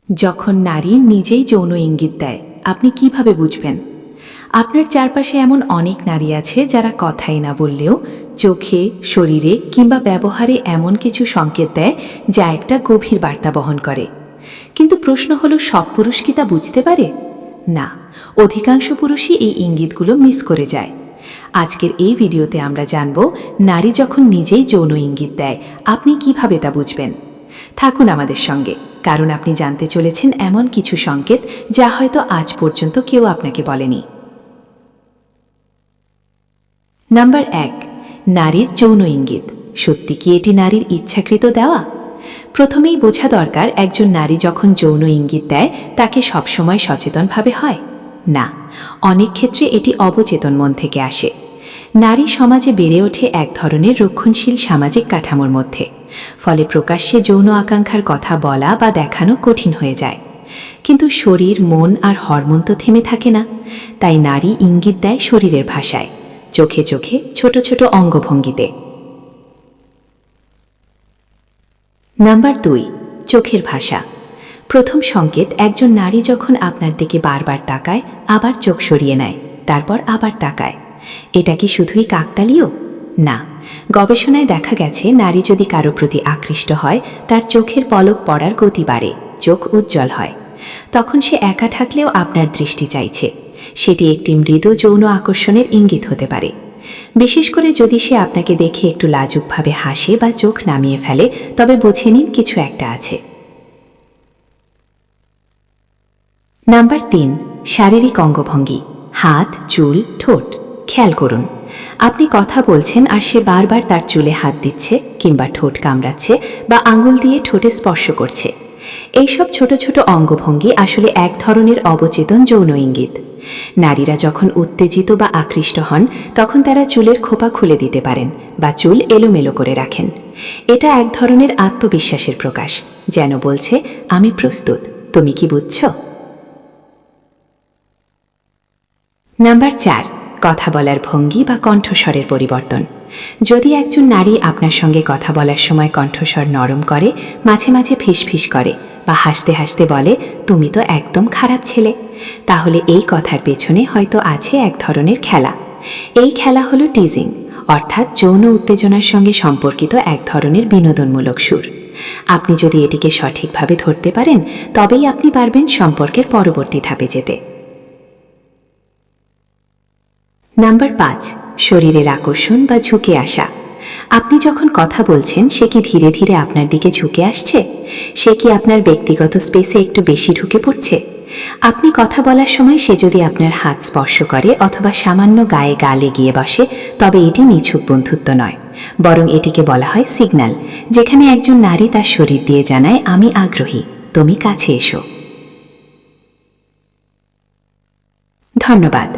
যখন নারী নিজেই যৌন ইঙ্গিত দেয়, আপনি কিভাবে বুঝবেন? আপনার চারপাশে এমন অনেক নারী আছে যারা কথাই না বললেও চোখে, শরীরে কিংবা ব্যবহারে এমন কিছু সংকেত দেয় যা একটা গভীর বার্তা বহন করে। কিন্তু প্রশ্ন হলো, সব পুরুষ কি তা বুঝতে পারে? না, অধিকাংশ পুরুষই এই ইঙ্গিতগুলো মিস করে যায়। আজকের এই ভিডিওতে আমরা জানব, নারী যখন নিজেই যৌন ইঙ্গিত দেয় আপনি কিভাবে তা বুঝবেন। থাকুন আমাদের সঙ্গে, কারণ আপনি জানতে চলেছেন এমন কিছু সংকেত যা হয়তো আজ পর্যন্ত কেউ আপনাকে বলেনি। নাম্বার 1, নারীর যৌন ইঙ্গিত। সত্যি কি এটি নারীর ইচ্ছাকৃত দেওয়া? প্রথমেই বোঝা দরকার, একজন নারী যখন যৌন ইঙ্গিত দেয় তাকে সবসময় সচেতনভাবে হয় না। অনেক ক্ষেত্রে এটি অবচেতন মন থেকে আসে। নারী সমাজে বেড়ে ওঠে এক ধরনের রক্ষণশীল সামাজিক কাঠামোর মধ্যে, ফলে প্রকাশ্যে যৌন আকাঙ্ক্ষার কথা বলা বা দেখানো কঠিন হয়ে যায়। কিন্তু শরীর, মন আর হরমোন তো থেমে থাকে না। তাই নারী ইঙ্গিত দেয় শরীরের ভাষায়, চোখে চোখে, ছোট ছোট অঙ্গভঙ্গিতে। নাম্বার 2, চোখের ভাষা। প্রথম সংকেত, একজন নারী যখন আপনার দিকে বারবার তাকায়, আবার চোখ সরিয়ে নেয়, তারপর আবার তাকায়। এটা কি শুধুই কাকতালীয়? না, গবেষণায় দেখা গেছে নারী যদি কারো প্রতি আকৃষ্ট হয় তার চোখের পলক পড়ার গতি বাড়ে, চোখ উজ্জ্বল হয়। তখন সে একা থাকলেও আপনার দৃষ্টি চাইছে। সেটি একটি মৃদু যৌন আকর্ষণের ইঙ্গিত হতে পারে। বিশেষ করে যদি সে আপনাকে দেখে একটু লাজুকভাবে হাসে বা চোখ নামিয়ে ফেলে, তবে বুঝে নিন কিছু একটা আছে। নাম্বার 3, শারীরিক অঙ্গভঙ্গি। হাত, চুল, ঠোঁট। খেয়াল করুন, আপনি কথা বলছেন আর সে বারবার তার চুলে হাত দিচ্ছে, কিংবা ঠোঁট কামড়াচ্ছে বা আঙুল দিয়ে ঠোঁটে স্পর্শ করছে। এইসব ছোট ছোট অঙ্গভঙ্গি আসলে এক ধরনের অবচেতন যৌন ইঙ্গিত। নারীরা যখন উত্তেজিত বা আকৃষ্ট হন তখন তারা চুলের খোপা খুলে দিতে পারেন বা চুল এলোমেলো করে রাখেন। এটা এক ধরনের আত্মবিশ্বাসের প্রকাশ, যেন বলছে, আমি প্রস্তুত, তুমি কি বুঝছো? নাম্বার 4, কথা বলার ভঙ্গি বা কণ্ঠস্বরের পরিবর্তন। যদি একজন নারী আপনার সঙ্গে কথা বলার সময় কণ্ঠস্বর নরম করে, মাঝে মাঝে ফিসফিস করে বা হাসতে হাসতে বলে, তুমি তো একদম খারাপ ছেলে, তাহলে এই কথার পেছনে হয়তো আছে এক ধরনের খেলা। এই খেলা হলো টিজিং, অর্থাৎ যৌন উত্তেজনার সঙ্গে সম্পর্কিত এক ধরনের বিনোদনমূলক সুর। আপনি যদি এটিকে সঠিকভাবে ধরতে পারেন, তবেই আপনি পারবেন সম্পর্কের পরবর্তী ধাপে যেতে। নাম্বার 5, শরীরের আকর্ষণ বা ঝুঁকে আসা। আপনি যখন কথা বলছেন সে কি ধীরে ধীরে আপনার দিকে ঝুঁকে আসছে? সে কি আপনার ব্যক্তিগত স্পেসে একটু বেশি ঢুকে পড়ছে? আপনি কথা বলার সময় সে যদি আপনার হাত স্পর্শ করে অথবা সামান্য গায়ে গা লেগিয়ে বসে, তবে এটি নিছক বন্ধুত্ব নয়, বরং এটিকে বলা হয় সিগন্যাল, যেখানে একজন নারী তার শরীর দিয়ে জানায়, আমি আগ্রহী, তুমি কাছে এসো। ধন্যবাদ।